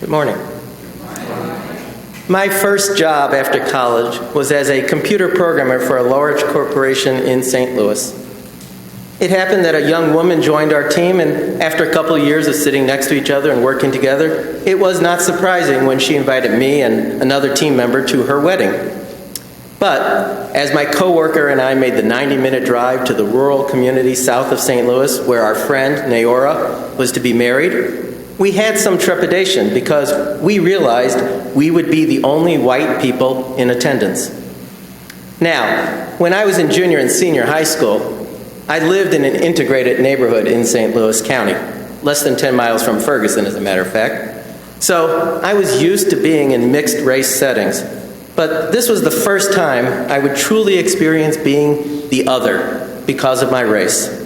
Good morning. My first job after college was as a computer programmer for a large corporation in St. Louis. It happened that a young woman joined our team, and after a couple of years of sitting next to each other and working together, it was not surprising when she invited me and another team member to her wedding. But as my coworker and I made the 90-minute drive to the rural community south of St. Louis where our friend, Naora, was to be married, we had some trepidation because we realized we would be the only white people in attendance. Now, when I was in junior and senior high school, I lived in an integrated neighborhood in St. Louis County, less than 10 miles from Ferguson, as a matter of fact. So I was used to being in mixed-race settings. But this was the first time I would truly experience being the other because of my race.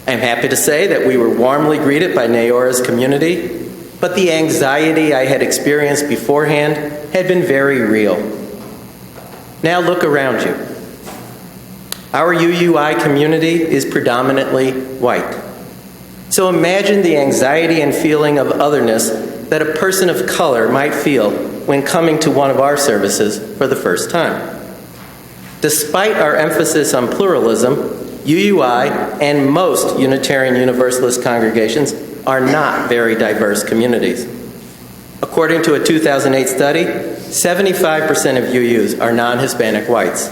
I'm happy to say that we were warmly greeted by Naora's community, but the anxiety I had experienced beforehand had been very real. Now look around you. Our UUI community is predominantly white. So imagine the anxiety and feeling of otherness that a person of color might feel when coming to one of our services for the first time. Despite our emphasis on pluralism, UUI and most Unitarian Universalist congregations are not very diverse communities. According to a 2008 study, 75% of UUs are non-Hispanic whites,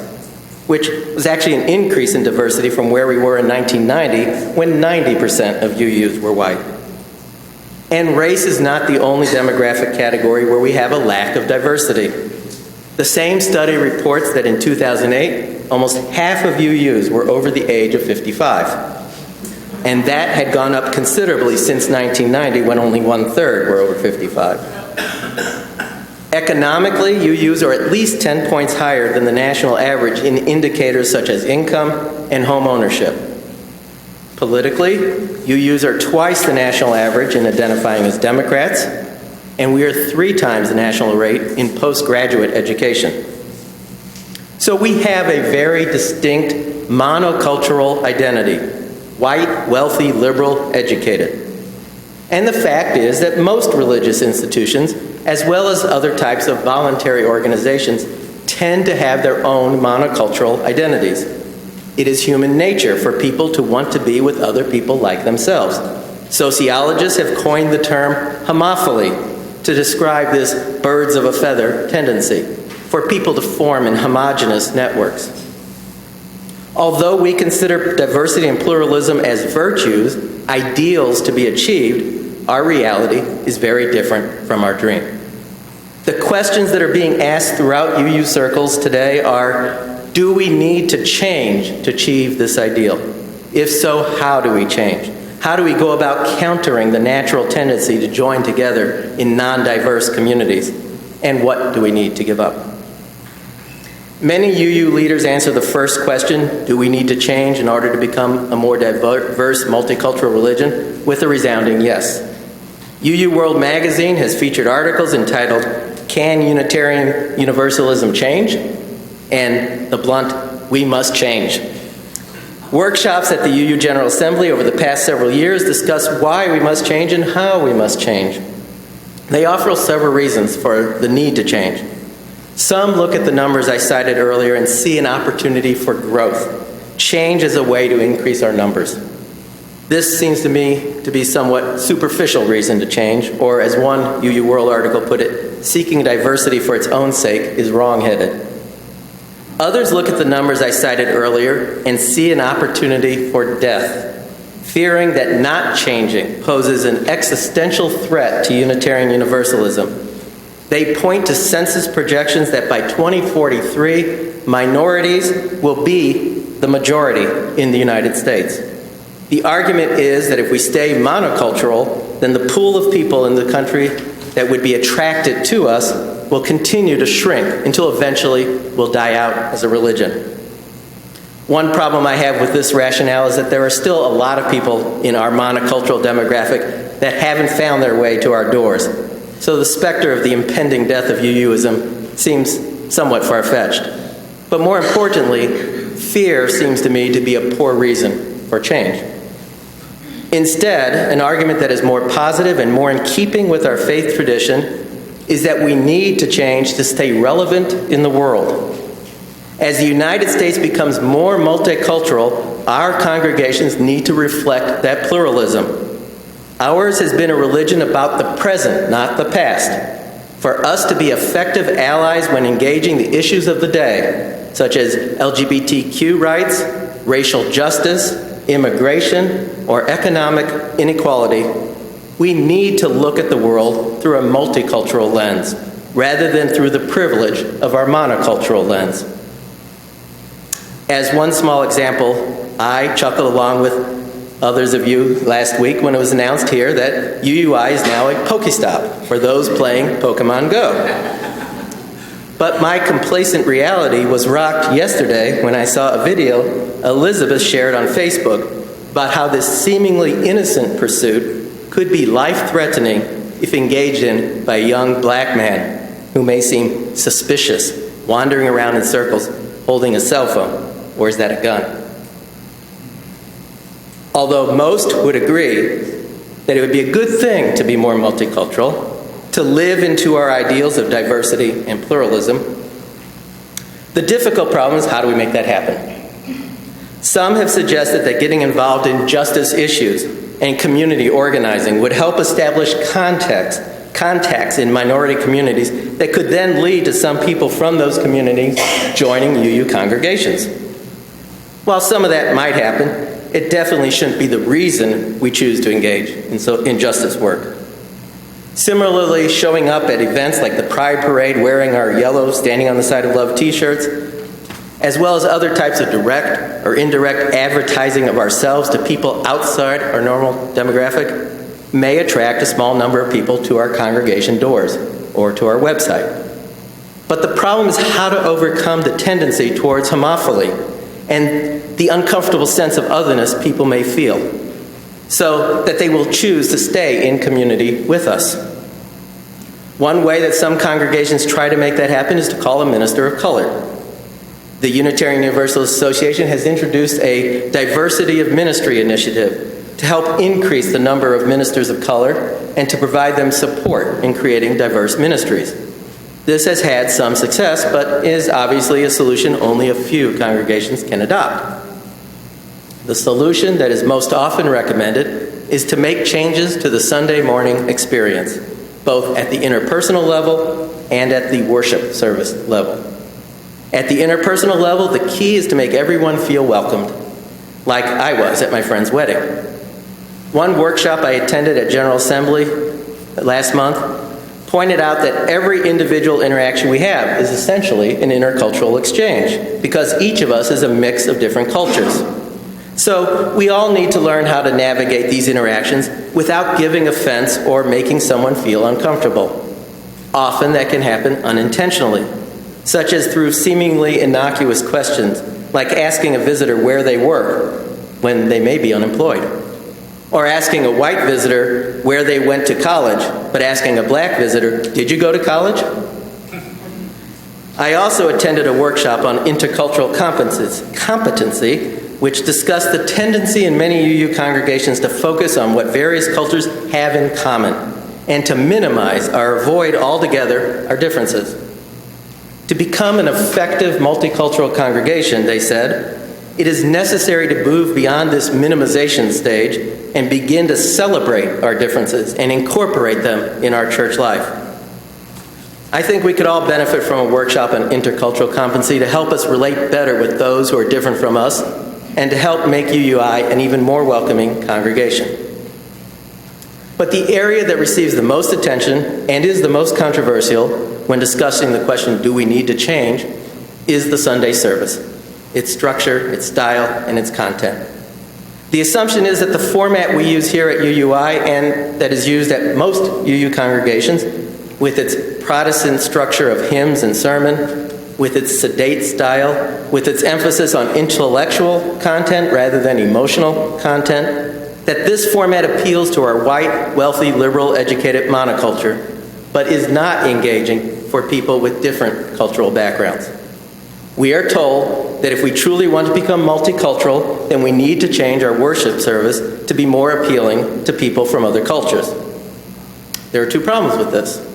which was actually an increase in diversity from where we were in 1990 when 90% of UUs were white. And race is not the only demographic category where we have a lack of diversity. The same study reports that in 2008, almost half of UUs were over the age of 55. And that had gone up considerably since 1990 when only 1/3 were over 55. Economically, UUs are at least 10 points higher than the national average in indicators such as income and home ownership. Politically, UUs are twice the national average in identifying as Democrats, and we are 3 times the national rate in postgraduate education. So we have a very distinct monocultural identity: white, wealthy, liberal, educated. And the fact is that most religious institutions, as well as other types of voluntary organizations, tend to have their own monocultural identities. It is human nature for people to want to be with other people like themselves. Sociologists have coined the term homophily to describe this birds of a feather tendency for people to form in homogeneous networks. Although we consider diversity and pluralism as virtues, ideals to be achieved, our reality is very different from our dream. The questions that are being asked throughout UU circles today are, do we need to change to achieve this ideal? If so, how do we change? How do we go about countering the natural tendency to join together in non-diverse communities? And what do we need to give up? Many UU leaders answer the first question, do we need to change in order to become a more diverse, multicultural religion, with a resounding yes. UU World Magazine has featured articles entitled, Can Unitarian Universalism Change? And the blunt, we must change. Workshops at the UU General Assembly over the past several years discuss why we must change and how we must change. They offer several reasons for the need to change. Some look at the numbers I cited earlier and see an opportunity for growth. Change as a way to increase our numbers. This seems to me to be somewhat superficial reason to change, or as one UU World article put it, seeking diversity for its own sake is wrong-headed. Others look at the numbers I cited earlier and see an opportunity for death, fearing that not changing poses an existential threat to Unitarian Universalism. They point to census projections that by 2043, minorities will be the majority in the United States. The argument is that if we stay monocultural, then the pool of people in the country that would be attracted to us will continue to shrink until eventually we'll die out as a religion. One problem I have with this rationale is that there are still a lot of people in our monocultural demographic that haven't found their way to our doors. So the specter of the impending death of UUism seems somewhat far-fetched. But more importantly, fear seems to me to be a poor reason for change. Instead, an argument that is more positive and more in keeping with our faith tradition is that we need to change to stay relevant in the world. As the United States becomes more multicultural, our congregations need to reflect that pluralism. Ours has been a religion about the present, not the past. For us to be effective allies when engaging the issues of the day, such as LGBTQ rights, racial justice, immigration, or economic inequality, we need to look at the world through a multicultural lens, rather than through the privilege of our monocultural lens. As one small example, I chuckled along with others of you last week when it was announced here that UUI is now a Pokestop for those playing Pokemon Go. But my complacent reality was rocked yesterday when I saw a video Elizabeth shared on Facebook about how this seemingly innocent pursuit could be life-threatening if engaged in by a young black man who may seem suspicious, wandering around in circles holding a cell phone. Or is that a gun? Although most would agree that it would be a good thing to be more multicultural, to live into our ideals of diversity and pluralism, the difficult problem is how do we make that happen? Some have suggested that getting involved in justice issues and community organizing would help establish contacts in minority communities that could then lead to some people from those communities joining UU congregations. While some of that might happen, it definitely shouldn't be the reason we choose to engage in justice work. Similarly, showing up at events like the Pride Parade wearing our yellow Standing on the Side of Love t-shirts, as well as other types of direct or indirect advertising of ourselves to people outside our normal demographic, may attract a small number of people to our congregation doors or to our website. But the problem is how to overcome the tendency towards homophily and the uncomfortable sense of otherness people may feel, so that they will choose to stay in community with us. One way that some congregations try to make that happen is to call a minister of color. The Unitarian Universalist Association has introduced a diversity of ministry initiative to help increase the number of ministers of color and to provide them support in creating diverse ministries. This has had some success, but is obviously a solution only a few congregations can adopt. The solution that is most often recommended is to make changes to the Sunday morning experience, both at the interpersonal level and at the worship service level. At the interpersonal level, the key is to make everyone feel welcomed, like I was at my friend's wedding. One workshop I attended at General Assembly last month pointed out that every individual interaction we have is essentially an intercultural exchange, because each of us is a mix of different cultures. So we all need to learn how to navigate these interactions without giving offense or making someone feel uncomfortable. Often that can happen unintentionally, such as through seemingly innocuous questions, like asking a visitor where they work when they may be unemployed, or asking a white visitor where they went to college, but asking a black visitor, did you go to college? I also attended a workshop on intercultural competency, which discussed the tendency in many UU congregations to focus on what various cultures have in common and to minimize or avoid altogether our differences. To become an effective multicultural congregation, they said, it is necessary to move beyond this minimization stage and begin to celebrate our differences and incorporate them in our church life. I think we could all benefit from a workshop on intercultural competency to help us relate better with those who are different from us and to help make UUI an even more welcoming congregation. But the area that receives the most attention and is the most controversial when discussing the question, do we need to change, is the Sunday service. Its structure, its style, and its content. The assumption is that the format we use here at UUI and that is used at most UU congregations, with its Protestant structure of hymns and sermon, with its sedate style, with its emphasis on intellectual content rather than emotional content, that this format appeals to our white, wealthy, liberal, educated monoculture, but is not engaging for people with different cultural backgrounds. We are told that if we truly want to become multicultural, then we need to change our worship service to be more appealing to people from other cultures. There are two problems with this.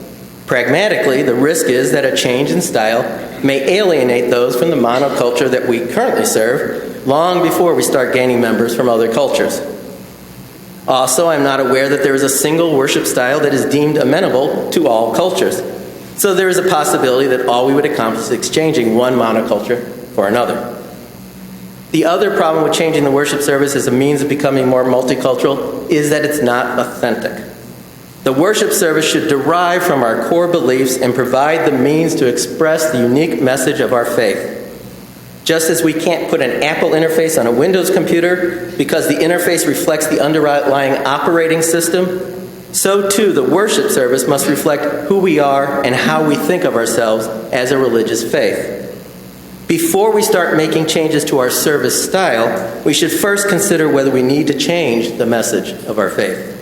Pragmatically, the risk is that a change in style may alienate those from the monoculture that we currently serve long before we start gaining members from other cultures. Also, I'm not aware that there is a single worship style that is deemed amenable to all cultures. So there is a possibility that all we would accomplish is exchanging one monoculture for another. The other problem with changing the worship service as a means of becoming more multicultural is that it's not authentic. The worship service should derive from our core beliefs and provide the means to express the unique message of our faith. Just as we can't put an Apple interface on a Windows computer because the interface reflects the underlying operating system, so too the worship service must reflect who we are and how we think of ourselves as a religious faith. Before we start making changes to our service style, we should first consider whether we need to change the message of our faith.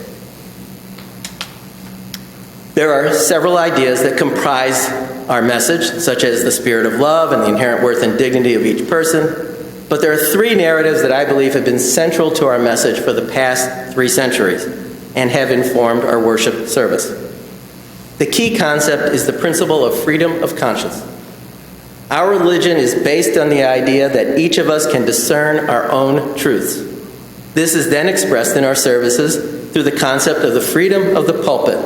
There are several ideas that comprise our message, such as the spirit of love and the inherent worth and dignity of each person, but there are three narratives that I believe have been central to our message for the past 3 centuries and have informed our worship service. The key concept is the principle of freedom of conscience. Our religion is based on the idea that each of us can discern our own truths. This is then expressed in our services through the concept of the freedom of the pulpit,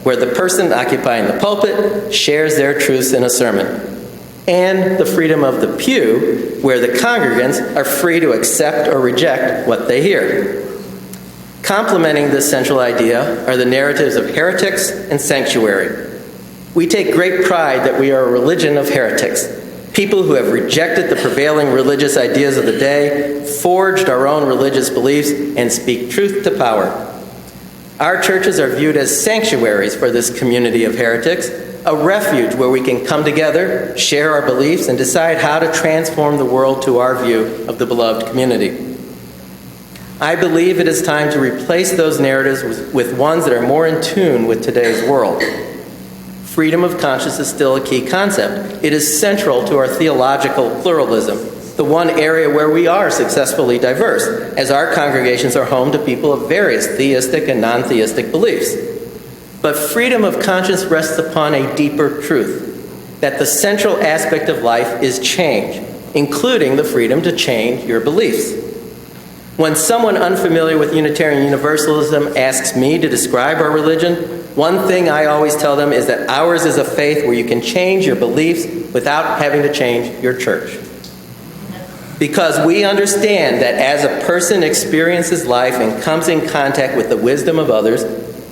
where the person occupying the pulpit shares their truths in a sermon, and the freedom of the pew, where the congregants are free to accept or reject what they hear. Complementing this central idea are the narratives of heretics and sanctuary. We take great pride that we are a religion of heretics, people who have rejected the prevailing religious ideas of the day, forged our own religious beliefs, and speak truth to power. Our churches are viewed as sanctuaries for this community of heretics, a refuge where we can come together, share our beliefs, and decide how to transform the world to our view of the beloved community. I believe it is time to replace those narratives with ones that are more in tune with today's world. Freedom of conscience is still a key concept. It is central to our theological pluralism, the one area where we are successfully diverse, as our congregations are home to people of various theistic and non-theistic beliefs. But freedom of conscience rests upon a deeper truth, that the central aspect of life is change, including the freedom to change your beliefs. When someone unfamiliar with Unitarian Universalism asks me to describe our religion, one thing I always tell them is that ours is a faith where you can change your beliefs without having to change your church. Because we understand that as a person experiences life and comes in contact with the wisdom of others,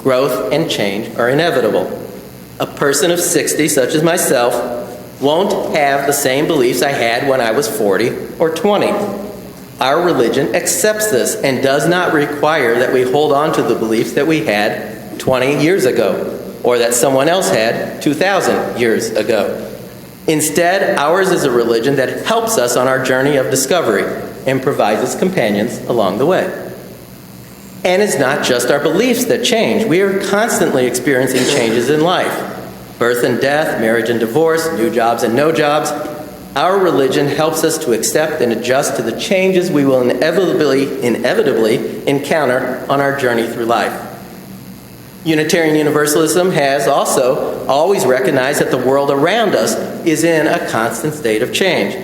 growth and change are inevitable. A person of 60, such as myself, won't have the same beliefs I had when I was 40 or 20. Our religion accepts this and does not require that we hold on to the beliefs that we had 20 years ago, or that someone else had 2,000 years ago. Instead, ours is a religion that helps us on our journey of discovery and provides us companions along the way. And it's not just our beliefs that change. We are constantly experiencing changes in life. Birth and death, marriage and divorce, new jobs and no jobs. Our religion helps us to accept and adjust to the changes we will inevitably encounter on our journey through life. Unitarian Universalism has also always recognized that the world around us is in a constant state of change.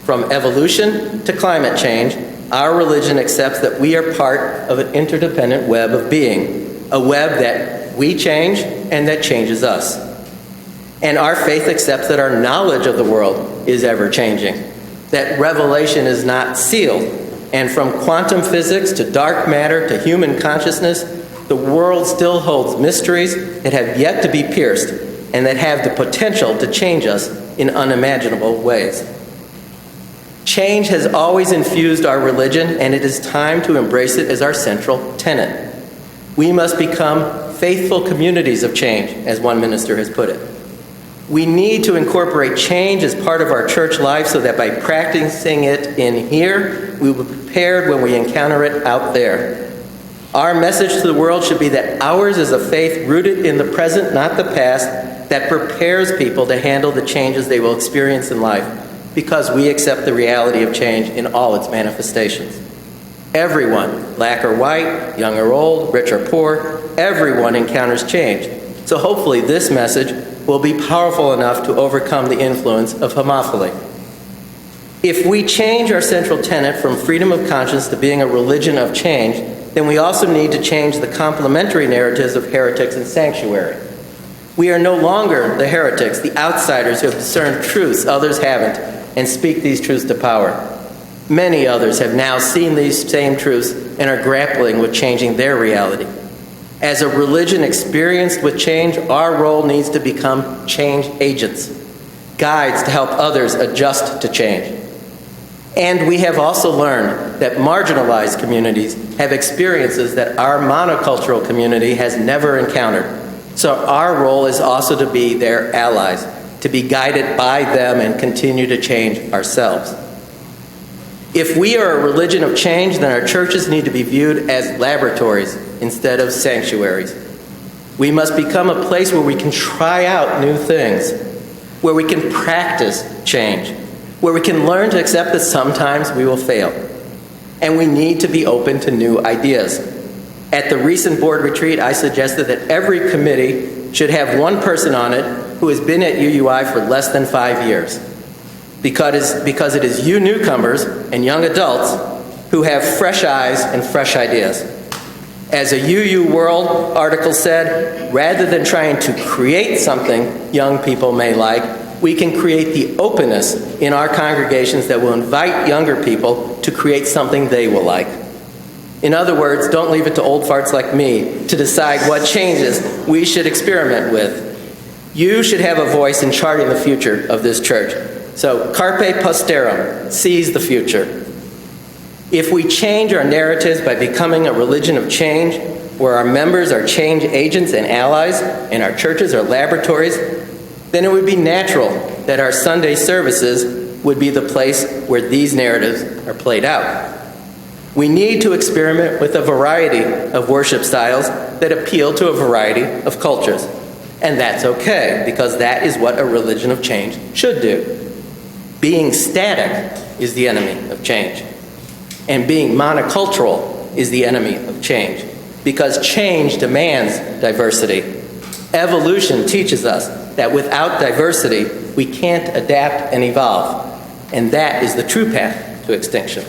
From evolution to climate change, our religion accepts that we are part of an interdependent web of being, a web that we change and that changes us. And our faith accepts that our knowledge of the world is ever-changing, that revelation is not sealed, and from quantum physics to dark matter to human consciousness, the world still holds mysteries that have yet to be pierced and that have the potential to change us in unimaginable ways. Change has always infused our religion, and it is time to embrace it as our central tenet. We must become faithful communities of change, as one minister has put it. We need to incorporate change as part of our church life so that by practicing it in here, we will be prepared when we encounter it out there. Our message to the world should be that ours is a faith rooted in the present, not the past, that prepares people to handle the changes they will experience in life, because we accept the reality of change in all its manifestations. Everyone, black or white, young or old, rich or poor, everyone encounters change. So hopefully this message will be powerful enough to overcome the influence of homophily. If we change our central tenet from freedom of conscience to being a religion of change, then we also need to change the complementary narratives of heretics and sanctuary. We are no longer the heretics, the outsiders who have discerned truths others haven't, and speak these truths to power. Many others have now seen these same truths and are grappling with changing their reality. As a religion experienced with change, our role needs to become change agents, guides to help others adjust to change. And we have also learned that marginalized communities have experiences that our monocultural community has never encountered. So our role is also to be their allies, to be guided by them and continue to change ourselves. If we are a religion of change, then our churches need to be viewed as laboratories instead of sanctuaries. We must become a place where we can try out new things, where we can practice change, where we can learn to accept that sometimes we will fail. And we need to be open to new ideas. At the recent board retreat, I suggested that every committee should have one person on it who has been at UUI for less than 5 years. Because it is you newcomers and young adults who have fresh eyes and fresh ideas. As a UU World article said, rather than trying to create something young people may like, we can create the openness in our congregations that will invite younger people to create something they will like. In other words, don't leave it to old farts like me to decide what changes we should experiment with. You should have a voice in charting the future of this church. So, carpe posterum, seize the future. If we change our narratives by becoming a religion of change, where our members are change agents and allies, and our churches are laboratories, then it would be natural that our Sunday services would be the place where these narratives are played out. We need to experiment with a variety of worship styles that appeal to a variety of cultures. And that's okay, because that is what a religion of change should do. Being static is the enemy of change. And being monocultural is the enemy of change, because change demands diversity. Evolution teaches us that without diversity, we can't adapt and evolve. And that is the true path to extinction.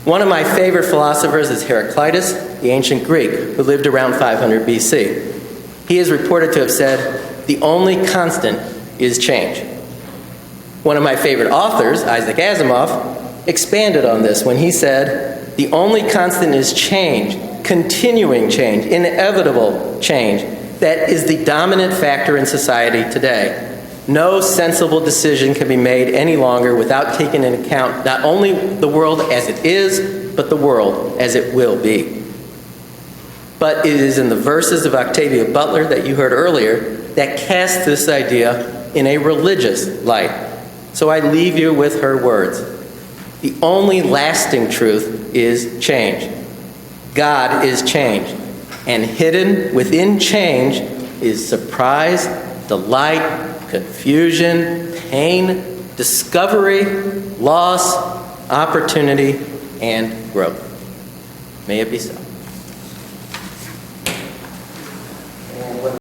One of my favorite philosophers is Heraclitus, the ancient Greek, who lived around 500 BC. He is reported to have said, "The only constant is change." One of my favorite authors, Isaac Asimov, expanded on this when he said, "The only constant is change, continuing change, inevitable change. That is the dominant factor in society today. No sensible decision can be made any longer without taking into account not only the world as it is, but the world as it will be." But it is in the verses of Octavia Butler that you heard earlier that cast this idea in a religious light. So I leave you with her words. The only lasting truth is change. God is change, and hidden within change is surprise, delight, confusion, pain, discovery, loss, opportunity, and growth. May it be so.